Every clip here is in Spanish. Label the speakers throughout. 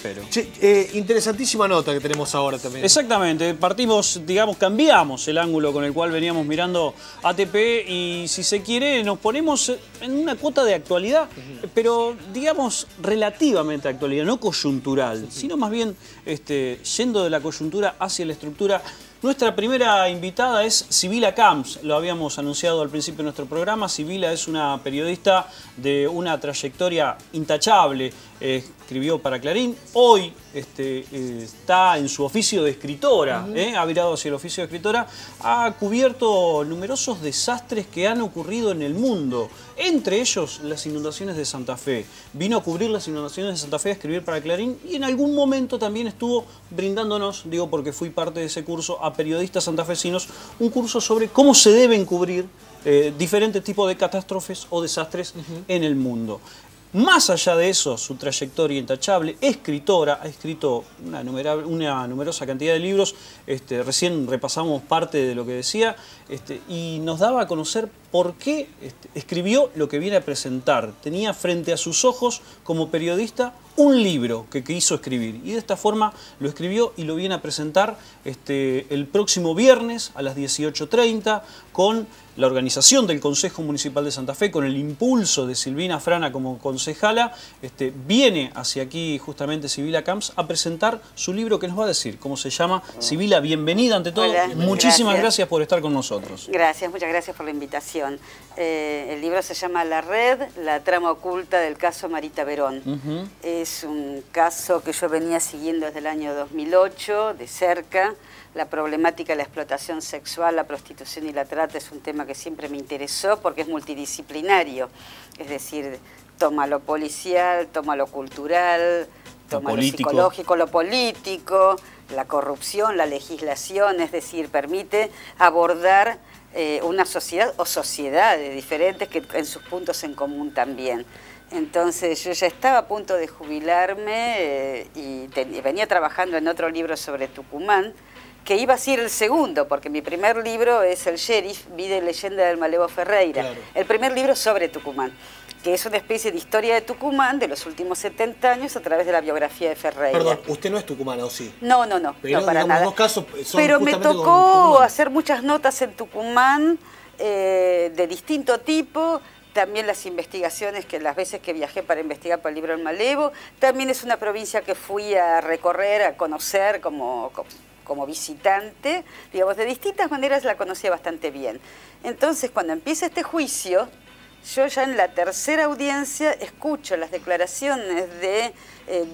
Speaker 1: mamífero.
Speaker 2: Che, interesantísima nota que tenemos ahora también.
Speaker 1: Exactamente, partimos, digamos, cambiamos el ángulo con el cual veníamos mirando ATP y, si se quiere, nos ponemos en una cuota de actualidad, pero, digamos, relativamente actualidad, no coyuntural, sino más bien yendo de la coyuntura hacia la estructura. Nuestra primera invitada es Sibila Camps, lo habíamos anunciado al principio de nuestro programa. Sibila es una periodista de una trayectoria intachable, escribió para Clarín, hoy está en su oficio de escritora, ha virado hacia el oficio de escritora, ha cubierto numerosos desastres que han ocurrido en el mundo, entre ellos las inundaciones de Santa Fe. Vino a cubrir las inundaciones de Santa Fe, a escribir para Clarín, y en algún momento también estuvo brindándonos, digo porque fui parte de ese curso, a periodistas santafesinos, un curso sobre cómo se deben cubrir diferentes tipos de catástrofes o desastres en el mundo. Más allá de eso, su trayectoria intachable, escritora, ha escrito una numerosa cantidad de libros, recién repasamos parte de lo que decía, y nos daba a conocer por qué escribió lo que viene a presentar. Tenía frente a sus ojos, como periodista, un libro que quiso escribir, y de esta forma lo escribió y lo viene a presentar el próximo viernes a las 18:30 con la organización del Consejo Municipal de Santa Fe, con el impulso de Silvina Frana como concejala. Viene hacia aquí justamente Sibila Camps a presentar su libro, que nos va a decir cómo se llama. Sibila, bienvenida ante todo.
Speaker 3: Hola,
Speaker 1: muchísimas gracias por estar con nosotros.
Speaker 3: Gracias, muchas gracias por la invitación. El libro se llama La Red, la trama oculta del caso Marita Verón. Es un caso que yo venía siguiendo desde el año 2008, de cerca. La problemática de la explotación sexual, la prostitución y la trata es un tema que siempre me interesó porque es multidisciplinario. Es decir, toma lo policial, toma lo cultural, toma lo psicológico, lo político, la corrupción, la legislación. Es decir, permite abordar una sociedad o sociedades diferentes que en sus puntos en común también. Entonces yo ya estaba a punto de jubilarme y venía trabajando en otro libro sobre Tucumán, que iba a ser el segundo, porque mi primer libro es El Sheriff, vida y leyenda del Malevo Ferreira. Claro. El primer libro sobre Tucumán, que es una especie de historia de Tucumán de los últimos 70 años a través de la biografía de Ferreira.
Speaker 2: Perdón, ¿usted no es tucumana o sí?
Speaker 3: No,
Speaker 2: pero,
Speaker 3: no para nada.
Speaker 2: Los dos casos son
Speaker 3: pero me tocó hacer muchas notas en Tucumán de distinto tipo. También las investigaciones, que las veces que viajé para investigar para el libro El Malevo. También es una provincia que fui a recorrer, a conocer como visitante, digamos, de distintas maneras la conocía bastante bien. Entonces, cuando empieza este juicio, yo ya en la tercera audiencia escucho las declaraciones de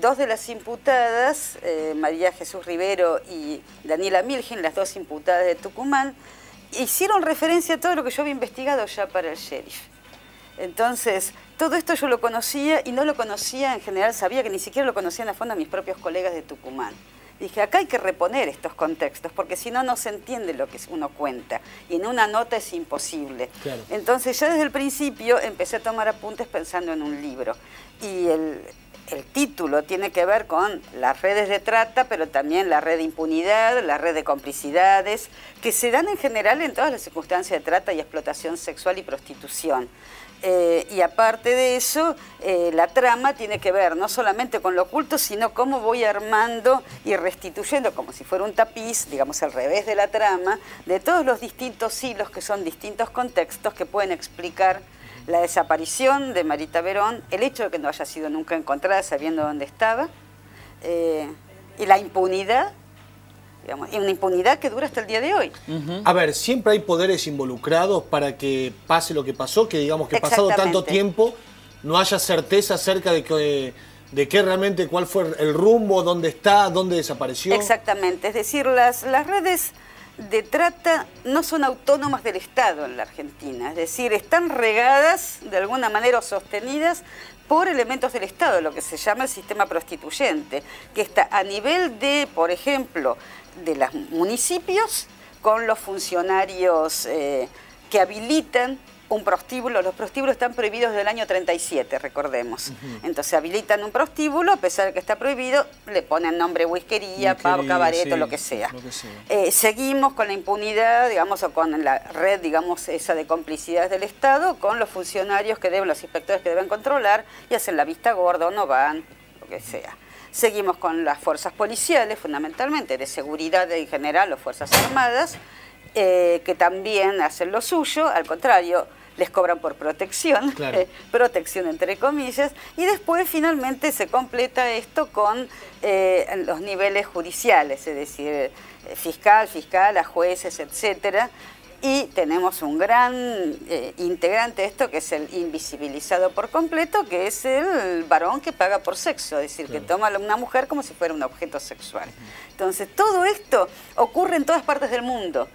Speaker 3: dos de las imputadas, María Jesús Rivero y Daniela Milgen, las dos imputadas de Tucumán, hicieron referencia a todo lo que yo había investigado ya para el Sheriff. Entonces, todo esto yo lo conocía y no lo conocía en general, sabía que ni siquiera lo conocían a fondo a mis propios colegas de Tucumán. Dije, acá hay que reponer estos contextos, porque si no, no se entiende lo que uno cuenta. Y en una nota es imposible. Claro. Entonces, ya desde el principio empecé a tomar apuntes pensando en un libro. Y el título tiene que ver con las redes de trata, pero también la red de impunidad, la red de complicidades, que se dan en general en todas las circunstancias de trata y explotación sexual y prostitución. Y aparte de eso, la trama tiene que ver no solamente con lo oculto, sino cómo voy armando y restituyendo, como si fuera un tapiz, digamos al revés de la trama, de todos los distintos hilos que son distintos contextos que pueden explicar la desaparición de Marita Verón, el hecho de que no haya sido nunca encontrada sabiendo dónde estaba, y la impunidad, digamos, y una impunidad que dura hasta el día de hoy.
Speaker 2: A ver, siempre hay poderes involucrados para que pase lo que pasó, que digamos que pasado tanto tiempo no haya certeza acerca de qué realmente, cuál fue el rumbo, dónde está, dónde desapareció.
Speaker 3: Exactamente, es decir, las redes de trata no son autónomas del Estado en la Argentina, es decir, están regadas de alguna manera o sostenidas por elementos del Estado, lo que se llama el sistema prostituyente, que está a nivel de, por ejemplo, de los municipios, con los funcionarios que habilitan un prostíbulo. Los prostíbulos están prohibidos desde el año 37, recordemos. Entonces habilitan un prostíbulo, a pesar de que está prohibido, le ponen nombre whiskería, pub, cabaret, sí, lo que sea. Seguimos con la impunidad, digamos, o con la red, digamos, esa de complicidades del Estado, con los funcionarios que deben, los inspectores que deben controlar, y hacen la vista gorda o no van, lo que sea. Seguimos con las fuerzas policiales, fundamentalmente, de seguridad en general o fuerzas armadas, que también hacen lo suyo, al contrario, les cobran por protección,
Speaker 2: claro.
Speaker 3: Protección entre comillas, y después finalmente se completa esto con los niveles judiciales, es decir, fiscal, jueces, etcétera. Y tenemos un gran integrante de esto, que es el invisibilizado por completo, que es el varón que paga por sexo, es decir, claro, que toma a una mujer como si fuera un objeto sexual. Entonces, todo esto ocurre en todas partes del mundo,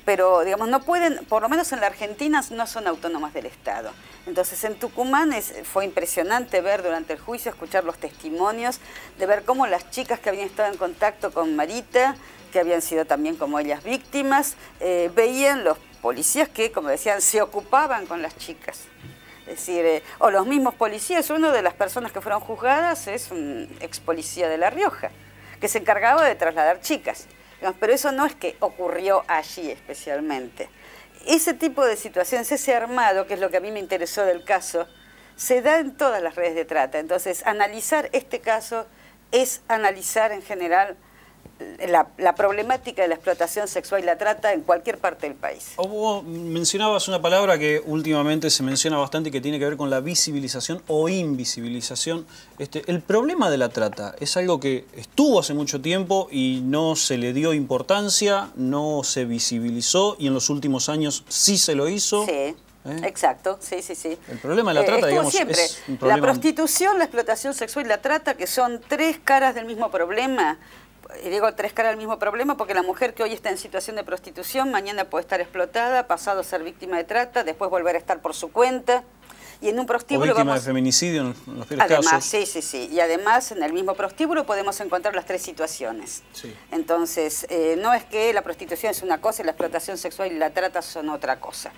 Speaker 3: pero digamos, no pueden, por lo menos en la Argentina, no son autónomas del Estado. Entonces, en Tucumán fue impresionante ver durante el juicio, escuchar los testimonios, de ver cómo las chicas que habían estado en contacto con Marita, que habían sido también como ellas víctimas, veían los policías que, como decían, se ocupaban con las chicas. Es decir, o los mismos policías. Una de las personas que fueron juzgadas es un ex policía de La Rioja, que se encargaba de trasladar chicas. Pero eso no es que ocurrió allí especialmente. Ese tipo de situaciones, ese armado, que es lo que a mí me interesó del caso, se da en todas las redes de trata. Entonces, analizar este caso es analizar en general la problemática de la explotación sexual y la trata en cualquier parte del país.
Speaker 1: Vos mencionabas una palabra que últimamente se menciona bastante y que tiene que ver con la visibilización o invisibilización. El problema de la trata es algo que estuvo hace mucho tiempo y no se le dio importancia, no se visibilizó y en los últimos años sí se lo hizo.
Speaker 3: Sí. Exacto, sí.
Speaker 1: El problema de la trata, digamos,
Speaker 3: siempre.
Speaker 1: es un problema.
Speaker 3: La prostitución, la explotación sexual y la trata, que son tres caras del mismo problema. Y digo tres caras del mismo problema porque la mujer que hoy está en situación de prostitución, mañana puede estar explotada, pasado ser víctima de trata, después volver a estar por su cuenta. Y en un prostíbulo
Speaker 1: o víctima de feminicidio en los peores
Speaker 3: además,
Speaker 1: casos.
Speaker 3: Sí. Y además en el mismo prostíbulo podemos encontrar las tres situaciones.
Speaker 2: Sí.
Speaker 3: Entonces, no es que la prostitución es una cosa y la explotación sexual y la trata son otra cosa.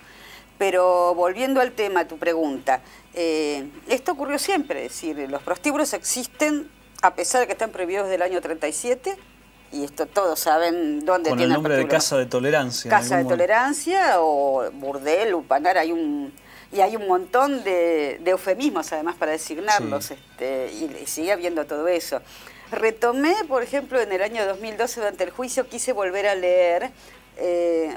Speaker 3: Pero volviendo al tema, tu pregunta, esto ocurrió siempre, es decir, los prostíbulos existen a pesar de que están prohibidos desde el año 37, y esto todos saben dónde
Speaker 1: con
Speaker 3: tiene
Speaker 1: el nombre de Casa de Tolerancia.
Speaker 3: Casa de Tolerancia o burdel, lupanar, hay un montón de eufemismos además para designarlos, sí. Y sigue habiendo todo eso. Retomé, por ejemplo, en el año 2012 durante el juicio, quise volver a leer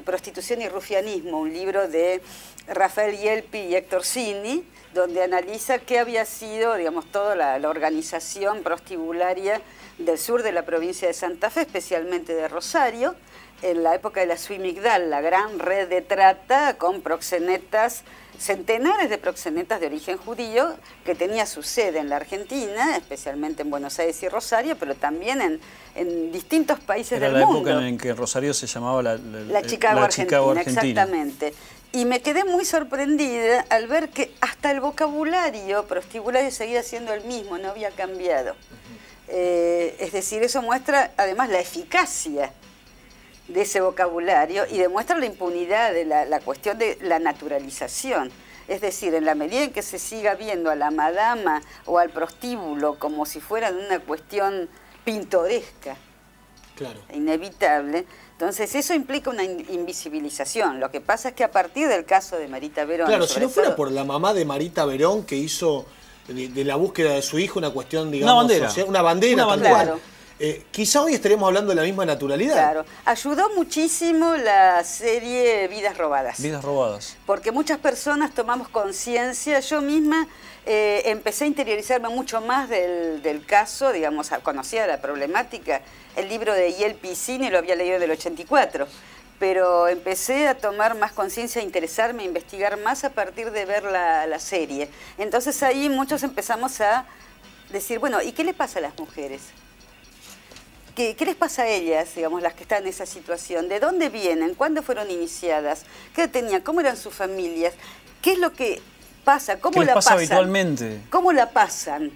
Speaker 3: Prostitución y Rufianismo, un libro de Rafael Yelpi y Héctor Cini, donde analiza qué había sido, digamos, toda la organización prostibularia del sur de la provincia de Santa Fe, especialmente de Rosario, en la época de la Suimigdal, la gran red de trata con proxenetas, centenares de proxenetas de origen judío, que tenía su sede en la Argentina, especialmente en Buenos Aires y Rosario, pero también en distintos países del mundo.
Speaker 1: Era la época en que Rosario se llamaba
Speaker 3: la Chicago Argentina. Exactamente. Y me quedé muy sorprendida al ver que hasta el vocabulario prostibulario seguía siendo el mismo, no había cambiado. Es decir, eso muestra además la eficacia de ese vocabulario y demuestra la impunidad de la cuestión de la naturalización. Es decir, en la medida en que se siga viendo a la madama o al prostíbulo como si fueran una cuestión pintoresca,
Speaker 2: claro,
Speaker 3: inevitable, entonces eso implica una invisibilización. Lo que pasa es que a partir del caso de Marita Verón...
Speaker 2: Claro, si no fuera por la mamá de Marita Verón que hizo de la búsqueda de su hijo una cuestión, digamos,
Speaker 1: una bandera,
Speaker 2: social, una bandera.
Speaker 3: Claro.
Speaker 2: Quizá hoy estaríamos hablando de la misma naturalidad.
Speaker 3: Claro. Ayudó muchísimo la serie Vidas Robadas.
Speaker 1: Vidas Robadas.
Speaker 3: Porque muchas personas tomamos conciencia. Yo misma empecé a interiorizarme mucho más del caso, digamos, conocía la problemática. El libro de Yelpi y Cini lo había leído en el 84. Pero empecé a tomar más conciencia, a interesarme, a investigar más a partir de ver la serie. Entonces ahí muchos empezamos a decir, bueno, ¿y qué le pasa a las mujeres? ¿Qué les pasa a ellas, digamos, las que están en esa situación? ¿De dónde vienen? ¿Cuándo fueron iniciadas? ¿Qué tenían? ¿Cómo eran sus familias? ¿Qué es lo que pasa? ¿Cómo
Speaker 1: ¿Qué
Speaker 3: la
Speaker 1: les pasa
Speaker 3: pasan?
Speaker 1: habitualmente?
Speaker 3: ¿Cómo la pasan?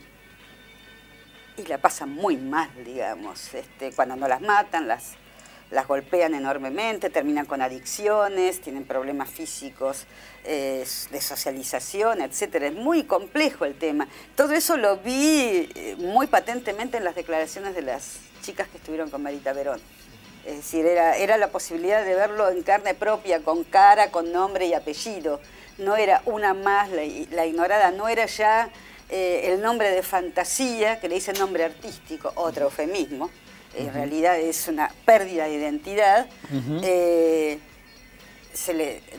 Speaker 3: Y la pasan muy mal, digamos. Cuando no las matan, las golpean enormemente, terminan con adicciones, tienen problemas físicos, de socialización, etcétera. Es muy complejo el tema. Todo eso lo vi muy patentemente en las declaraciones de las chicas que estuvieron con Marita Verón. Es decir, era la posibilidad de verlo en carne propia, con cara, con nombre y apellido. No era una más la ignorada, no era ya el nombre de fantasía, que le dicen nombre artístico, otro eufemismo, en realidad es una pérdida de identidad.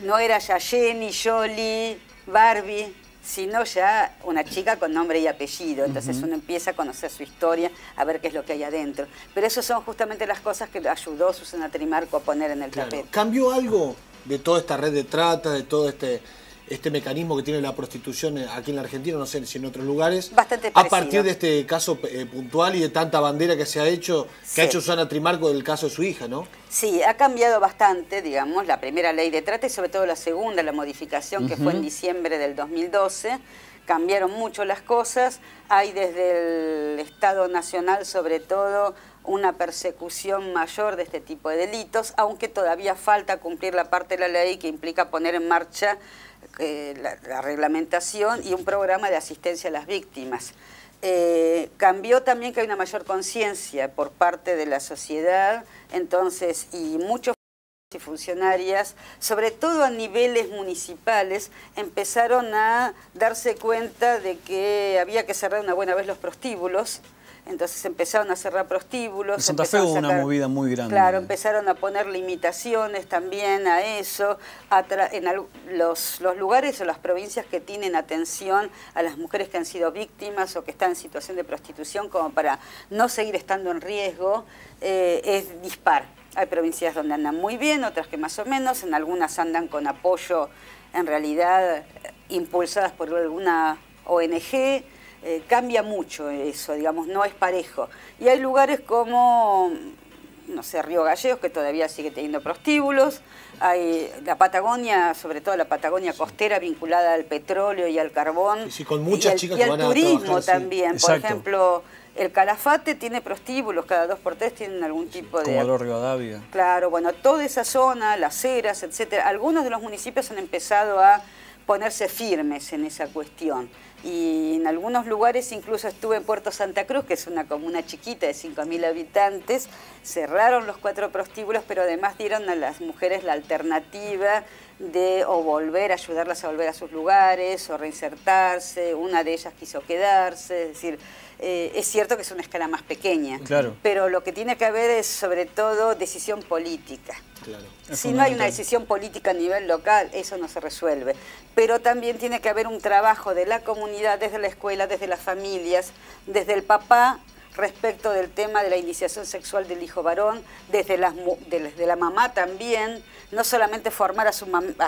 Speaker 3: No era ya Jenny, Jolie, Barbie, sino ya una chica con nombre y apellido. Entonces uno empieza a conocer su historia, a ver qué es lo que hay adentro. Pero esas son justamente las cosas que ayudó Susana Trimarco a poner en el tapete.
Speaker 2: ¿Cambió algo de toda esta red de trata, de todo este mecanismo que tiene la prostitución aquí en la Argentina, no sé si en otros lugares?
Speaker 3: Bastante parecido.
Speaker 2: A partir de este caso puntual y de tanta bandera que se ha hecho, que ha hecho Susana Trimarco del caso de su hija, ¿no?
Speaker 3: Sí, ha cambiado bastante, digamos, la primera ley de trata y sobre todo la segunda, la modificación que fue en diciembre del 2012. Cambiaron mucho las cosas. Hay desde el Estado Nacional, sobre todo, una persecución mayor de este tipo de delitos, aunque todavía falta cumplir la parte de la ley que implica poner en marcha la reglamentación y un programa de asistencia a las víctimas. Cambió también que hay una mayor conciencia por parte de la sociedad, entonces, y muchos y funcionarias, sobre todo a niveles municipales, empezaron a darse cuenta de que había que cerrar una buena vez los prostíbulos. Entonces empezaron a cerrar prostíbulos.
Speaker 1: En Santa Fe hubo una movida muy grande.
Speaker 3: Claro, empezaron a poner limitaciones también a eso. En los lugares o las provincias que tienen atención a las mujeres que han sido víctimas o que están en situación de prostitución, como para no seguir estando en riesgo, es dispar. Hay provincias donde andan muy bien, otras que más o menos. En algunas andan con apoyo, en realidad, impulsadas por alguna ONG. Cambia mucho eso, digamos, no es parejo. Y hay lugares como, no sé, Río Gallegos, que todavía sigue teniendo prostíbulos. Hay la Patagonia, sobre todo la Patagonia costera, vinculada al petróleo y al carbón.
Speaker 2: Sí, con muchas chicas
Speaker 3: y
Speaker 2: que van a
Speaker 3: turismo
Speaker 2: trabajar,
Speaker 3: también.
Speaker 1: Sí.
Speaker 3: Por
Speaker 1: Exacto.
Speaker 3: ejemplo, el Calafate tiene prostíbulos, cada 2 por 3 tienen algún tipo de...
Speaker 1: Comodoro Rivadavia.
Speaker 3: Claro, bueno, toda esa zona, Las Heras, etcétera. Algunos de los municipios han empezado a ponerse firmes en esa cuestión. Y en algunos lugares, incluso estuve en Puerto Santa Cruz, que es una comuna chiquita de 5.000 habitantes, cerraron los 4 prostíbulos, pero además dieron a las mujeres la alternativa de ayudarlas a volver a sus lugares, o reinsertarse. Una de ellas quiso quedarse, es decir, es cierto que es una escala más pequeña,
Speaker 1: Claro.
Speaker 3: pero lo que tiene que haber es sobre todo decisión política.
Speaker 2: Claro.
Speaker 3: Si no hay una decisión política a nivel local, eso no se resuelve. Pero también tiene que haber un trabajo de la comunidad, desde la escuela, desde las familias, desde el papá, respecto del tema de la iniciación sexual del hijo varón, desde la mamá también, no solamente formar a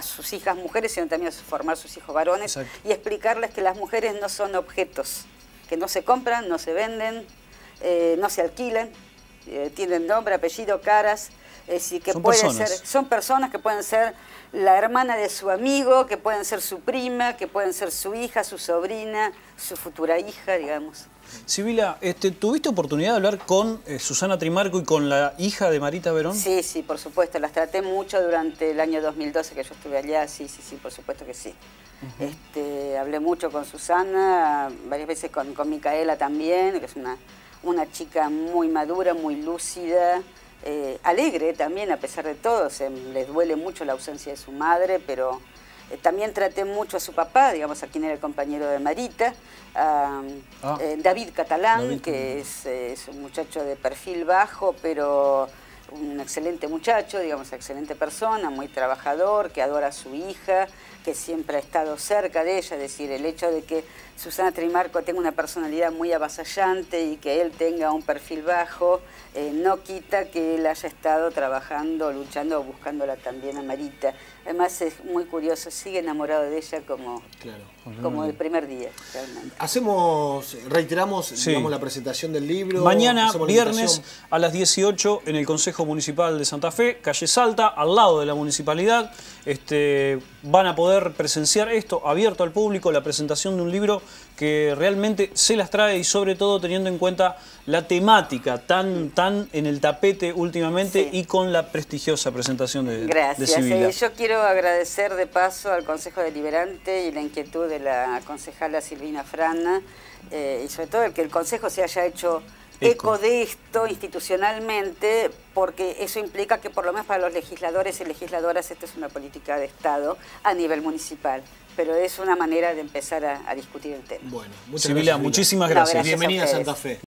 Speaker 3: sus hijas mujeres, sino también formar a sus hijos varones.
Speaker 1: Exacto.
Speaker 3: Y explicarles que las mujeres no son objetos, que no se compran, no se venden, no se alquilan, tienen nombre, apellido, caras. Que son personas que pueden ser la hermana de su amigo, que pueden ser su prima, que pueden ser su hija, su sobrina, su futura hija, digamos.
Speaker 1: Sibila, ¿tuviste oportunidad de hablar con Susana Trimarco y con la hija de Marita Verón?
Speaker 3: Sí, sí, por supuesto. Las traté mucho durante el año 2012 que yo estuve allá. Sí, sí, sí, por supuesto que sí. Hablé mucho con Susana, varias veces con Micaela también, que es una chica muy madura, muy lúcida. Alegre también, a pesar de todo. Les duele mucho la ausencia de su madre, pero también traté mucho a su papá, digamos, a quien era el compañero de Marita, David Catalán, que es un muchacho de perfil bajo, pero un excelente muchacho, digamos, excelente persona, muy trabajador, que adora a su hija, que siempre ha estado cerca de ella. Es decir, el hecho de que Susana Trimarco tenga una personalidad muy avasallante y que él tenga un perfil bajo, no quita que él haya estado trabajando, luchando, buscándola también a Marita. Además es muy curioso, sigue enamorado de ella como el primer día, realmente.
Speaker 2: Reiteramos digamos, la presentación del libro.
Speaker 1: Mañana, viernes, a las 18, en el Consejo Municipal de Santa Fe, calle Salta, al lado de la municipalidad. Van a poder presenciar esto, abierto al público, la presentación de un libro que realmente se las trae y sobre todo teniendo en cuenta la temática tan en el tapete últimamente y con la prestigiosa presentación de Sibila.
Speaker 3: Yo quiero agradecer de paso al Consejo Deliberante y la inquietud de la concejala Silvina Frana y sobre todo el que el Consejo se haya hecho eco de esto institucionalmente, porque eso implica que por lo menos para los legisladores y legisladoras esta es una política de Estado a nivel municipal. Pero es una manera de empezar a discutir el tema.
Speaker 2: Bueno, muchas
Speaker 1: Sibila,
Speaker 2: gracias.
Speaker 1: muchísimas gracias.
Speaker 2: Bienvenida a Santa Fe.